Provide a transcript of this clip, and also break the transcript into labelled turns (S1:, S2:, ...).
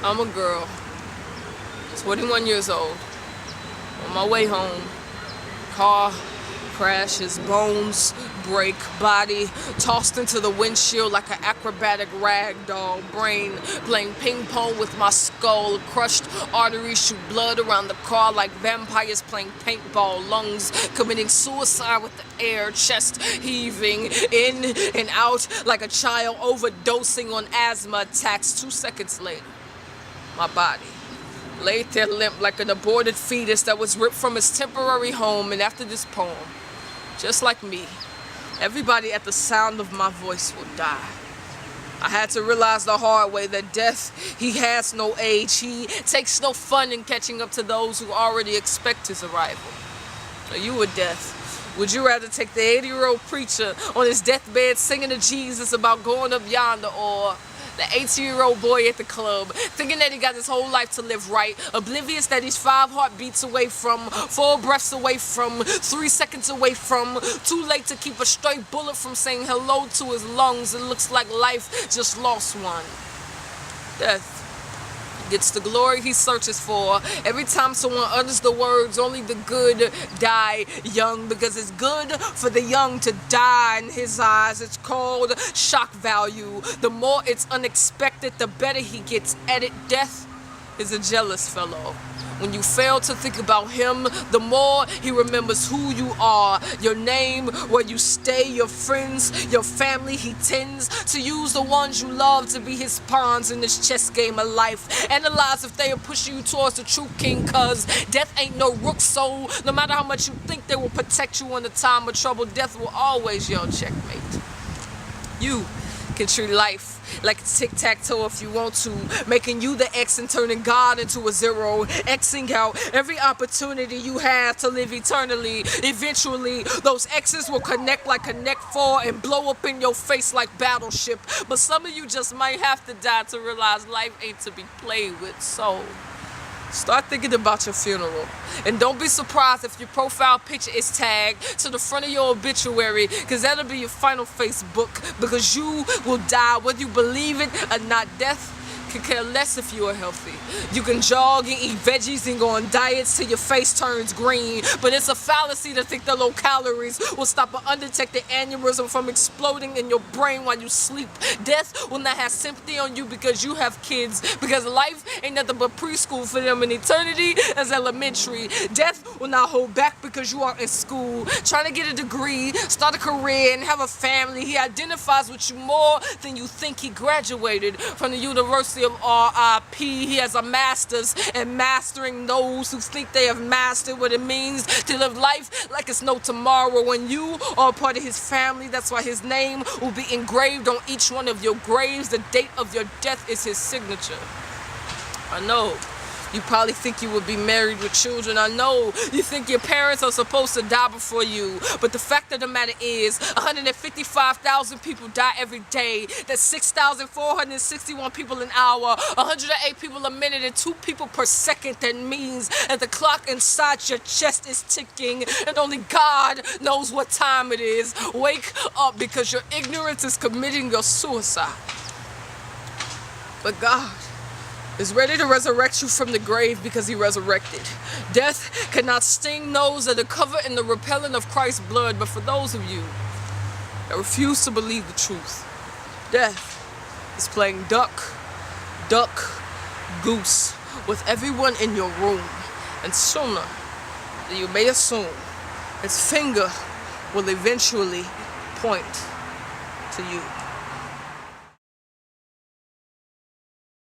S1: I'm a girl, 21 years old, on my way home. Car crashes, bones break, body tossed into the windshield like an acrobatic rag doll, brain playing ping pong with my skull, crushed arteries shoot blood around the car like vampires playing paintball, lungs committing suicide with the air, chest heaving in and out like a child overdosing on asthma attacks. 2 seconds later, my body laid there limp like an aborted fetus that was ripped from its temporary home. And after this poem, just like me, everybody at the sound of my voice will die. I had to realize the hard way that death, he has no age. He takes no fun in catching up to those who already expect his arrival. Are you a death? Would you rather take the 80-year-old preacher on his deathbed singing to Jesus about going up yonder, or the 18-year-old boy at the club, thinking that he got his whole life to live right, oblivious that he's 5 heartbeats away from, 4 breaths away from, 3 seconds away from, too late to keep a stray bullet from saying hello to his lungs? It looks like life just lost one. Death gets the glory he searches for. Every time someone utters the words, only the good die young, because it's good for the young to die. In his eyes, it's called shock value. The more it's unexpected, the better he gets at it. Death is a jealous fellow. When you fail to think about him, the more he remembers who you are, your name, where you stay, your friends, your family. He tends to use the ones you love to be his pawns in this chess game of life. Analyze if they are pushing you towards the true king, cause death ain't no rook, so no matter how much you think they will protect you in the time of trouble, death will always yell checkmate. You can treat life like a tic-tac-toe if you want to, making you the X and turning God into a 0, Xing out every opportunity you have to live eternally. Eventually, those X's will connect like Connect 4 and blow up in your face like Battleship. But some of you just might have to die to realize life ain't to be played with. So start thinking about your funeral. And don't be surprised if your profile picture is tagged to the front of your obituary, because that'll be your final Facebook, because you will die whether you believe it or not. Death can care less if you are healthy. You can jog and eat veggies and go on diets till your face turns green, but it's a fallacy to think that low calories will stop an undetected aneurysm from exploding in your brain while you sleep. Death will not have sympathy on you because you have kids, because life ain't nothing but preschool for them, and eternity is elementary. Death will not hold back because you are in school, trying to get a degree, start a career, and have a family. He identifies with you more than you think. He graduated from the University of RIP. He has a master's in mastering those who think they have mastered what it means to live life like it's no tomorrow. When you are a part of his family, that's why his name will be engraved on each one of your graves. The date of your death is his signature. I know you probably think you would be married with children. I know you think your parents are supposed to die before you. But the fact of the matter is, 155,000 people die every day. That's 6,461 people an hour, 108 people a minute, and 2 people per second. That means that the clock inside your chest is ticking, and only God knows what time it is. Wake up, because your ignorance is committing your suicide. But God is ready to resurrect you from the grave, because he resurrected. Death cannot sting those that are covered in the repellent of Christ's blood. But for those of you that refuse to believe the truth, death is playing duck, goose with everyone in your room. And sooner than you may assume, its finger will eventually point to you.